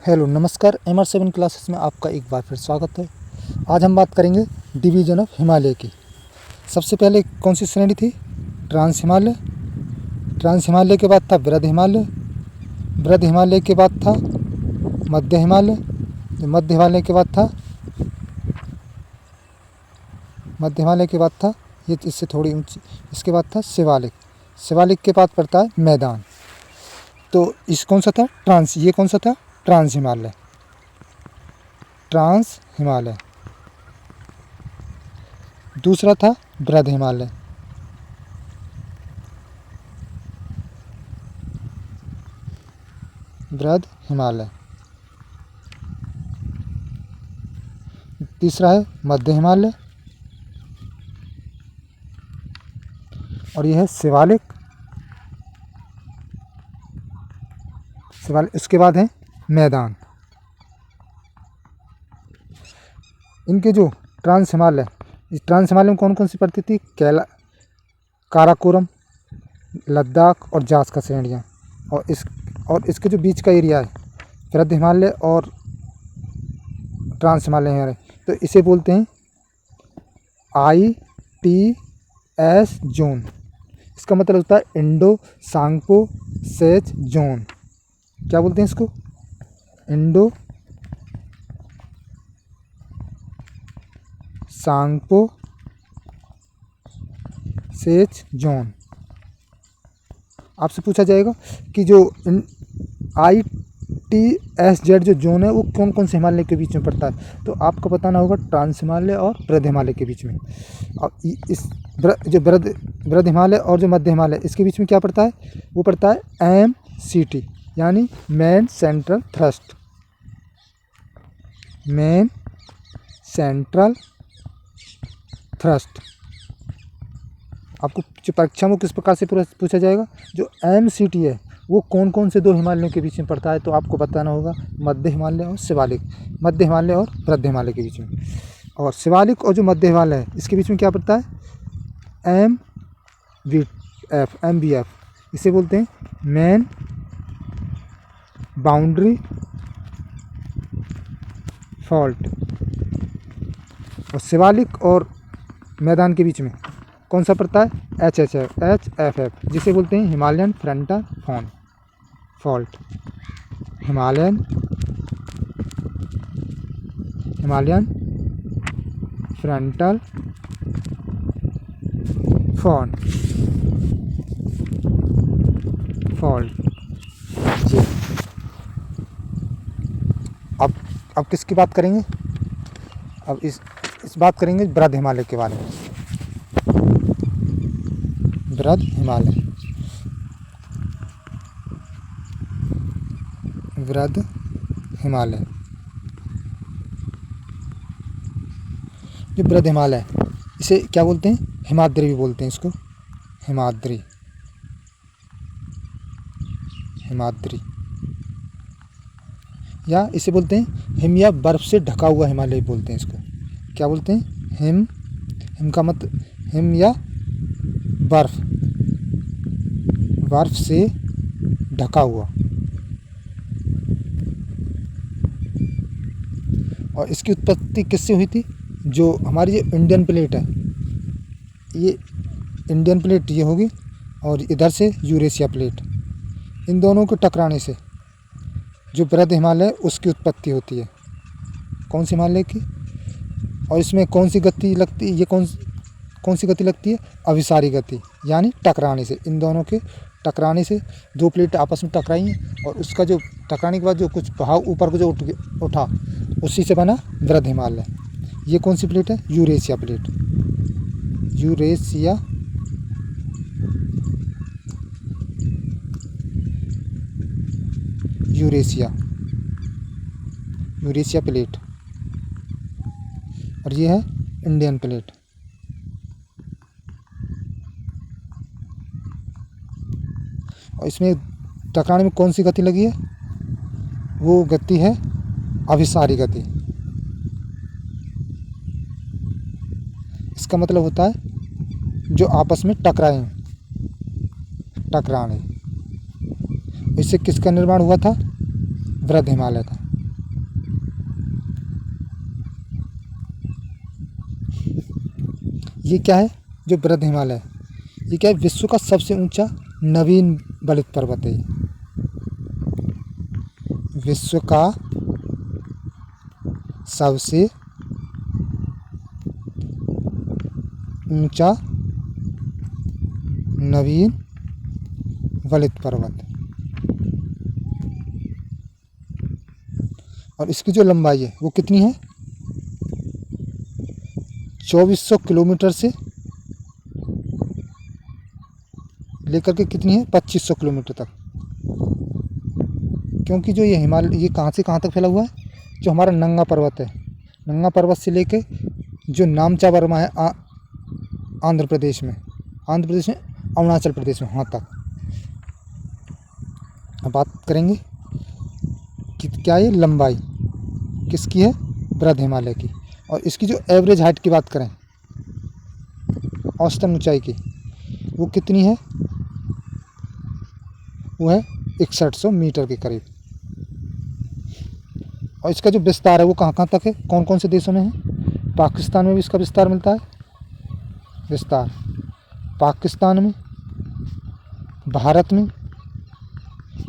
Hello नमस्कार। MR7 classes में आपका एक बार फिर स्वागत है। आज हम बात करेंगे डिवीज़न ऑफ हिमालय की। सबसे पहले कौन सी श्रेणी थी? ट्रांस हिमालय। ट्रांस हिमालय के बाद था वृहद हिमालय। वृहद हिमालय के बाद था मध्य हिमालय। मध्य हिमालय के बाद था ये इससे थोड़ी ऊंची। इसके बाद था शिवालिक। शिवालिक के बाद पड़ता है मैदान। तो इस कौन सा था? ट्रांस। ये कौन सा था? ट्रांस हिमालय। ट्रांस हिमालय। दूसरा था वृहद हिमालय। वृहद हिमालय। तीसरा है मध्य हिमालय और यह है शिवालिक। इसके बाद है मैदान। इनके जो ट्रांस हिमालय, इस ट्रांस हिमालय में कौन कौन सी पड़ती थी? काराकोरम, लद्दाख और जास का श्रेणियाँ। और इसके जो बीच का एरिया है वृहद हिमालय और ट्रांस हिमालय है, तो इसे बोलते हैं ITS जोन। इसका मतलब होता है इंडो सांगपो सेच जोन। क्या बोलते हैं इसको? Indo Tsangpo सेच zone. आपसे पूछा जाएगा कि जो ITSZ जो जोन है वो कौन कौन से हिमालय के बीच में पड़ता है, तो आपको बताना होगा ट्रांस हिमालय और वृहद हिमालय के बीच में। और इस जो वृहद हिमालय और जो मध्य हिमालय, इसके बीच में क्या पड़ता है? वो पड़ता है MCT, यानी main central thrust. Main central thrust. आपको परीक्षा में किस प्रकार से पूछा जाएगा? जो MCT है वो कौन कौन से दो हिमालयों के बीच में पड़ता है, तो आपको बताना होगा मध्य हिमालय और शिवालिक। मध्य हिमालय और वृहद हिमालय के बीच में। और शिवालिक और जो मध्य हिमालय है इसके बीच में क्या पड़ता है? MBF। इसे बोलते हैं मेन बाउंड्री फॉल्ट। और शिवालिक और मैदान के बीच में कौन सा पड़ता है? HFF, जिसे बोलते हैं Himalayan frontal fault. Himalayan frontal fault जी। अब किसकी बात करेंगे? अब इस बात करेंगे वृहद हिमालय के बारे में। वृहद हिमालय। वृहद हिमालय। जो वृहद हिमालय है इसे क्या बोलते हैं? हिमाद्री भी बोलते हैं इसको। हिमाद्री। या इसे बोलते हैं हिम या बर्फ से ढका हुआ हिमालय बोलते हैं इसको। क्या बोलते हैं? हिम का मतलब हिम या बर्फ से ढका हुआ। और इसकी उत्पत्ति किससे हुई थी? जो हमारी ये इंडियन प्लेट है, ये इंडियन प्लेट ये होगी और इधर से यूरेशिया प्लेट, इन दोनों के टकराने से जो वृहद हिमालय है उसकी उत्पत्ति होती है। कौन सी हिमालय की? और इसमें कौन सी गति लगती है? ये कौन सी गति लगती है? अभिसारी गति, यानी टकराने से। इन दोनों के टकराने से दो प्लेट आपस में टकराई हैं और उसका जो टकराने के बाद जो कुछ बहाव ऊपर को जो उठा उसी से बना वृहद हिमालय। ये कौन सी प्लेट है? Eurasia plate. Eurasia plate. और ये है इंडियन प्लेट। और इसमें टकराने में कौन सी गति लगी है? वो गति है अभिसारी गति। इसका मतलब होता है जो आपस में टकराने। इससे किसका निर्माण हुआ था? वृहद हिमालय का। ये क्या है जो बृहद हिमालय, ये क्या है, विश्व का सबसे ऊंचा नवीन बलित पर्वत है। ये विश्व का सबसे ऊंचा नवीन बलित पर्वत, और इसकी जो लंबाई है वो कितनी है, 2400 किलोमीटर से लेकर के कितनी है, 2500 किलोमीटर तक। क्योंकि जो ये हिमालय, ये कहाँ से कहाँ तक फैला हुआ है, जो हमारा नंगा पर्वत है, नंगा पर्वत से लेके जो नामचा वर्मा है आंध्र प्रदेश में, अरुणाचल प्रदेश में, वहाँ तक। अब बात करेंगे कि क्या ये लंबाई किसकी है, बृहद हिमालय की। और इसकी जो एवरेज हाइट की बात करें, औसतन ऊंचाई की, वो कितनी है, वो है 6100 मीटर के करीब। और इसका जो विस्तार है वो कहाँ कहाँ तक है, कौन कौन से देशों में है। पाकिस्तान में भी इसका विस्तार मिलता है, विस्तार पाकिस्तान में, भारत में,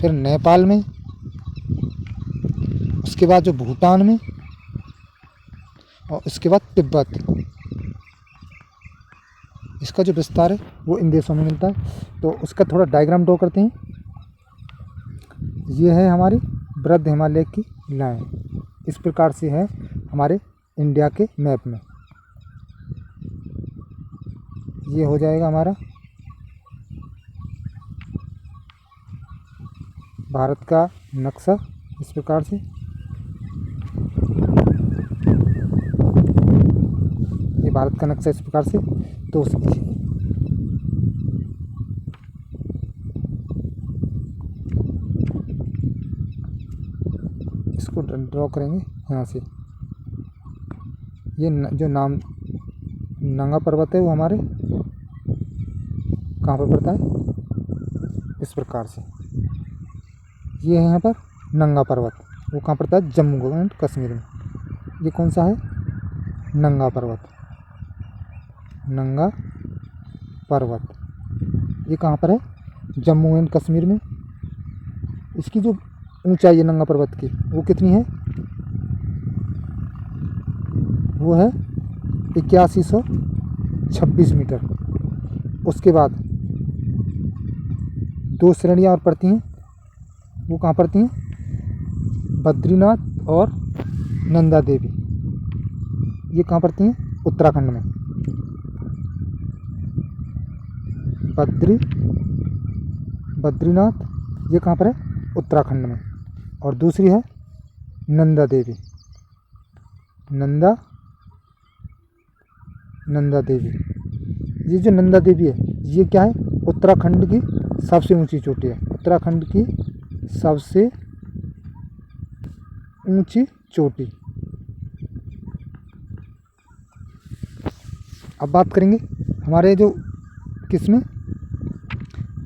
फिर नेपाल में, उसके बाद जो भूटान में, और इसके बाद तिब्बत। इसका जो विस्तार है वो इन देशों में मिलता है। तो उसका थोड़ा डायग्राम ड्रॉ करते हैं। ये है हमारी बृहद हिमालय की लाइन, इस प्रकार से है हमारे इंडिया के मैप में। ये हो जाएगा हमारा भारत का नक्शा, इस प्रकार से। ये भारत का नक्शा इस प्रकार से। तो इसको ड्रॉ करेंगे यहाँ से। ये जो नंगा पर्वत है वो हमारे कहाँ पर पड़ता है, इस प्रकार से। ये है यहाँ पर नंगा पर्वत, वो कहाँ पड़ता है, जम्मू एंड कश्मीर में। ये कौन सा है, नंगा पर्वत, नंगा पर्वत। ये कहाँ पर है, जम्मू एंड कश्मीर में। इसकी जो ऊंचाई है नंगा पर्वत की वो कितनी है, वो है 8126 मीटर। उसके बाद दो श्रेणियाँ और पड़ती हैं, वो कहाँ पड़ती हैं, बद्रीनाथ और नंदा देवी। ये कहाँ पड़ती हैं, उत्तराखंड में। बद्रीनाथ ये कहाँ पर है, उत्तराखंड में। और दूसरी है नंदा देवी, नंदा देवी। ये जो नंदा देवी है ये क्या है, उत्तराखंड की सबसे ऊंची चोटी है, उत्तराखंड की सबसे ऊंची चोटी। अब बात करेंगे हमारे जो किसमें,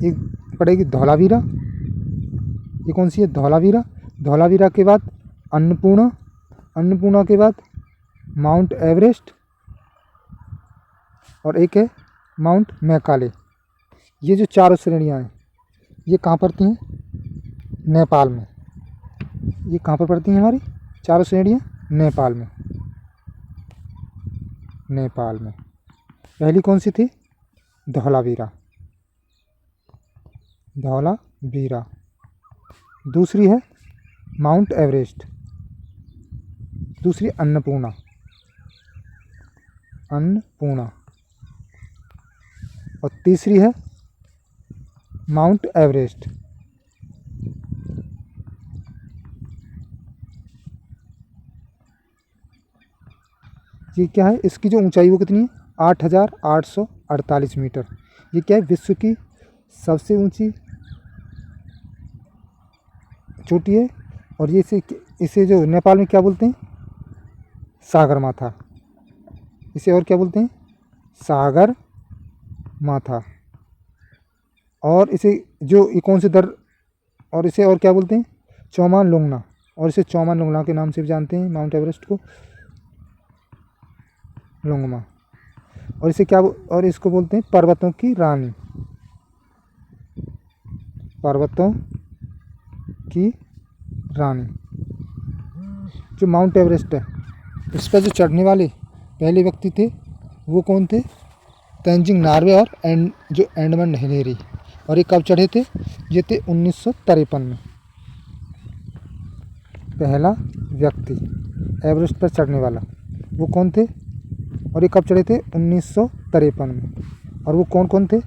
एक पड़ेगी धौलावीरा। ये कौन सी है, धौलावीरा। धौलावीरा के बाद अन्नपूर्णा के बाद माउंट एवरेस्ट, और एक है माउंट मैकाले। ये जो चारों श्रेणियाँ हैं ये कहाँ पड़ती हैं, नेपाल में। ये कहाँ पर पड़ती हैं हमारी चारों श्रेणियाँ, नेपाल में। नेपाल में पहली कौन सी थी, धौलावीरा, दूसरी है माउंट एवरेस्ट, दूसरी अन्नपूर्णा, और तीसरी है माउंट एवरेस्ट। ये क्या है, इसकी जो ऊंचाई वो कितनी है, 8848 मीटर। ये क्या है, विश्व की सबसे ऊंची चोटी है। और ये इसे जो नेपाल में क्या बोलते हैं, सागर माथा। इसे और क्या बोलते हैं, सागर माथा। और इसे जो ये कौन से और इसे और क्या बोलते हैं, चौमान लोंगना। और इसे चौमान लोंगना के नाम से भी जानते हैं, माउंट एवरेस्ट को लोंगमा। और इसे क्या और इसको बोलते हैं पर्वतों की रानी। पर्वतों की रानी। जो माउंट एवरेस्ट है इस पर जो चढ़ने वाले पहले व्यक्ति थे वो कौन थे? तेंजिंग नार्वे और जो एडमंड हिलेरी। और ये कब चढ़े थे? ये थे 1953 में। पहला व्यक्ति एवरेस्ट पर चढ़ने वाला वो कौन थे? और ये कब चढ़े थे? 1953 में। और वो कौन कौन थे?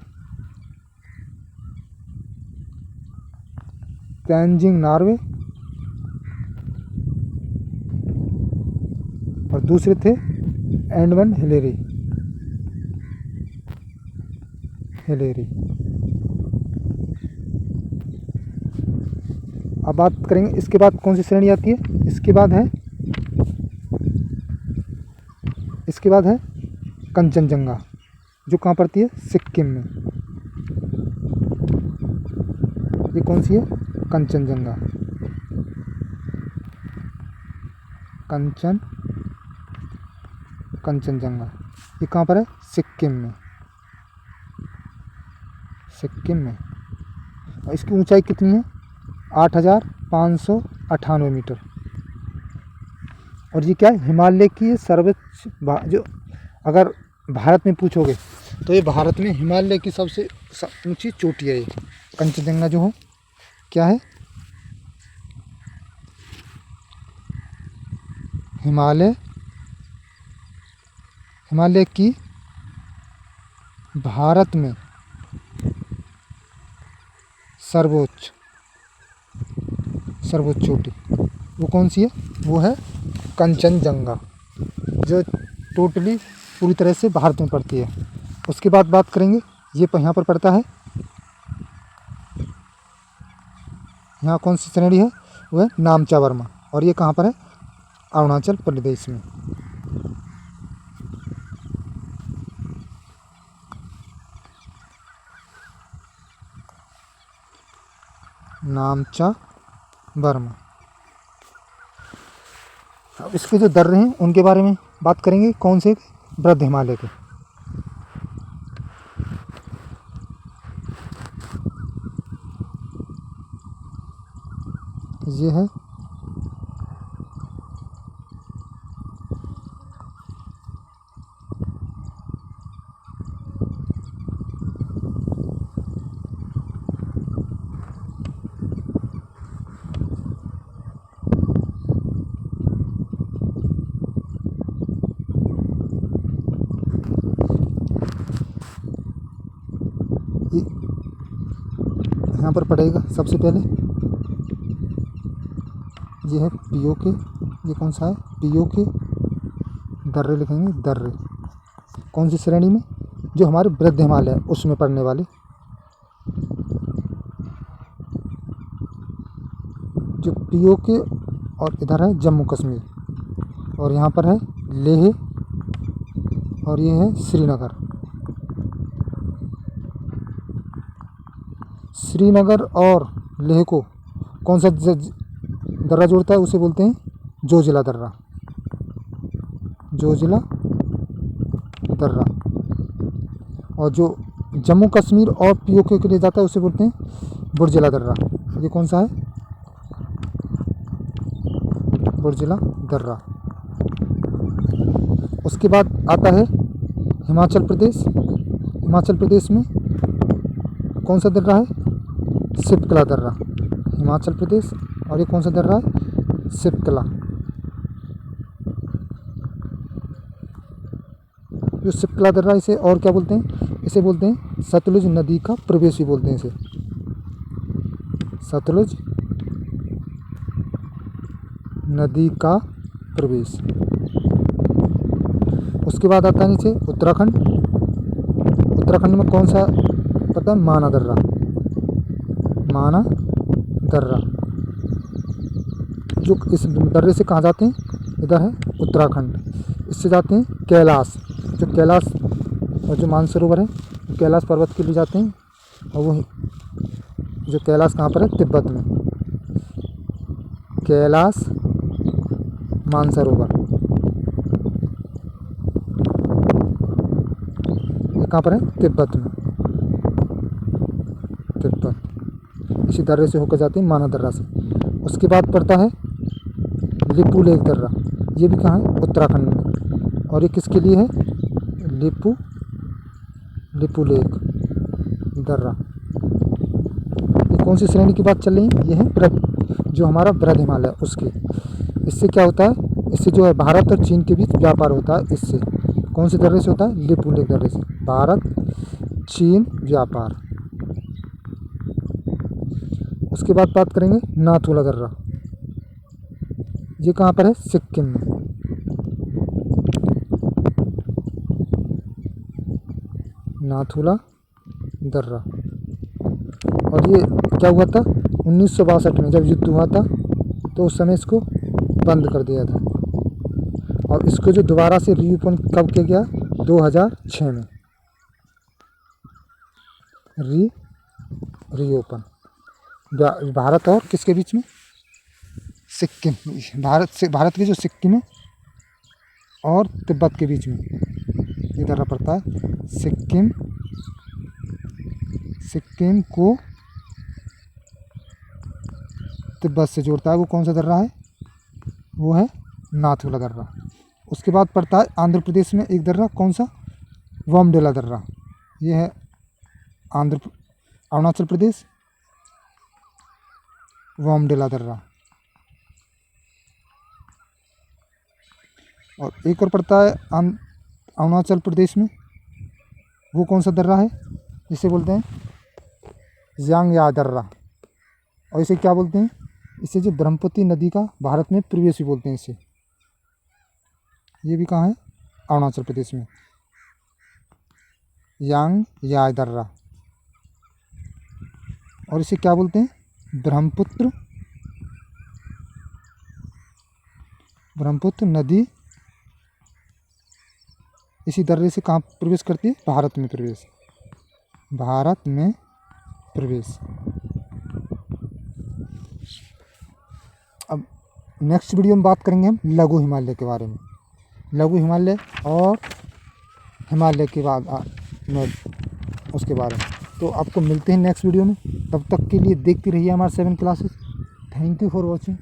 तेंजिंग नार्वे और दूसरे थे एडमंड हिलेरी। अब बात करेंगे इसके बाद कौन सी श्रेणी आती है। इसके बाद है कंचनजंगा, जो कहाँ पड़ती है? सिक्किम में। ये कौन सी है? कंचनजंगा। कंचनजंगा ये कहाँ पर है? सिक्किम में। और इसकी ऊंचाई कितनी है? 8,598 मीटर। और ये क्या है? हिमालय की सर्वोच्च जो अगर भारत में पूछोगे तो ये भारत में हिमालय की सबसे ऊंची चोटी है। ये कंचनजंगा जो है क्या है? हिमालय की भारत में सर्वोच्च चोटी वो कौन सी है? वो है कंचनजंगा, जो टोटली पूरी तरह से भारत में पड़ती है। उसके बाद बात करेंगे ये यहाँ पर पड़ता है। यहाँ कौन सी श्रेणी है? वो है नामचा वर्मा। और ये कहाँ पर है? अरुणाचल प्रदेश में। नामचा वर्मा। अब इसके जो दर्रे हैं उनके बारे में बात करेंगे। कौन से? वृद्ध हिमालय के। ये है यहाँ पर पड़ेगा सबसे पहले ये है पीओके। ये कौन सा है? पीओके दर्रे लिखेंगे। दर्रे कौन सी श्रेणी में? जो हमारे वृद्ध हिमालय है उसमें पड़ने वाले। जो पीओके और इधर है जम्मू कश्मीर। और यहाँ पर है लेह और ये है श्रीनगर। श्रीनगर और लेह को कौन सा दर्रा जोड़ता है? उसे बोलते हैं जोजिला दर्रा। और जो जम्मू कश्मीर और पीओके के लिए जाता है उसे बोलते हैं बुर्जिला दर्रा। ये कौन सा है? बुर्जिला दर्रा। उसके बाद आता है हिमाचल प्रदेश। हिमाचल प्रदेश में कौन सा दर्रा है? सिपकला दर्रा। हिमाचल प्रदेश। और ये कौन सा दर्रा है? सिपकला। जो सिपकला दर्रा इसे और क्या बोलते हैं? इसे बोलते हैं सतलुज नदी का प्रवेश भी बोलते हैं इसे। सतलुज नदी का प्रवेश। उसके बाद आता है नीचे उत्तराखंड। उत्तराखंड में कौन सा पता है? माना दर्रा। जो इस दर्रे से कहाँ जाते हैं? इधर है उत्तराखंड। इससे जाते हैं कैलाश। जो कैलाश और जो मानसरोवर है कैलाश पर्वत के लिए जाते हैं। और वो जो कैलाश कहाँ पर है? तिब्बत में। कैलाश मानसरोवर। कहाँ पर है? तिब्बत में। तिब्बत इसी दर्रे से होकर जाते हैं, माना दर्रा से। उसके बाद पड़ता है लिपू लेक दर्रा, ये भी कहाँ है? उत्तराखंड में। और ये किसके लिए है? लिपू लेक दर्रा। ये कौन सी श्रेणी की बात चल रही है? ये है जो हमारा बृहद हिमालय उसकी। इससे क्या होता है? इससे जो है भारत और चीन के बीच व्यापार होता है। इससे कौन से दर्रे से होता है? लिपू लेक दर्रे से भारत चीन व्यापार। उसके बाद बात करेंगे नाथुला दर्रा, ये कहाँ पर है? सिक्किम में। नाथुला दर्रा। और ये क्या हुआ था? 1962 में जब युद्ध हुआ था तो उस समय इसको बंद कर दिया था। और इसको जो दोबारा से रीओपन कब किया गया? 2006 में रीओपन। भारत और किसके बीच में? सिक्किम। भारत की जो सिक्किम है और तिब्बत के बीच में ये दर्रा पड़ता है। सिक्किम को तिब्बत से जोड़ता है। वो कौन सा दर्रा है? वो है नाथुला दर्रा। उसके बाद पड़ता है आंध्र प्रदेश में एक दर्रा, कौन सा? बोमडिला दर्रा। ये है अरुणाचल प्रदेश, बोमडिला दर्रा। और एक और पड़ता है अरुणाचल प्रदेश में, वो कौन सा दर्रा है? जिसे बोलते हैं यांगया दर्रा। और इसे क्या बोलते हैं? इसे जो ब्रह्मपुत्र नदी का भारत में प्रवेश भी बोलते हैं इसे। ये भी कहाँ है? अरुणाचल प्रदेश में, यांगया दर्रा। और इसे क्या बोलते हैं? ब्रह्मपुत्र नदी इसी दर्रे से कहाँ प्रवेश करती है? भारत में प्रवेश। अब नेक्स्ट वीडियो में बात करेंगे हम लघु हिमालय के बारे में। लघु हिमालय और हिमालय के बाद में उसके बारे में। तो आपको मिलते हैं नेक्स्ट वीडियो में। तब तक के लिए देखती रहिए हमारे 7 classes. Thank you for watching.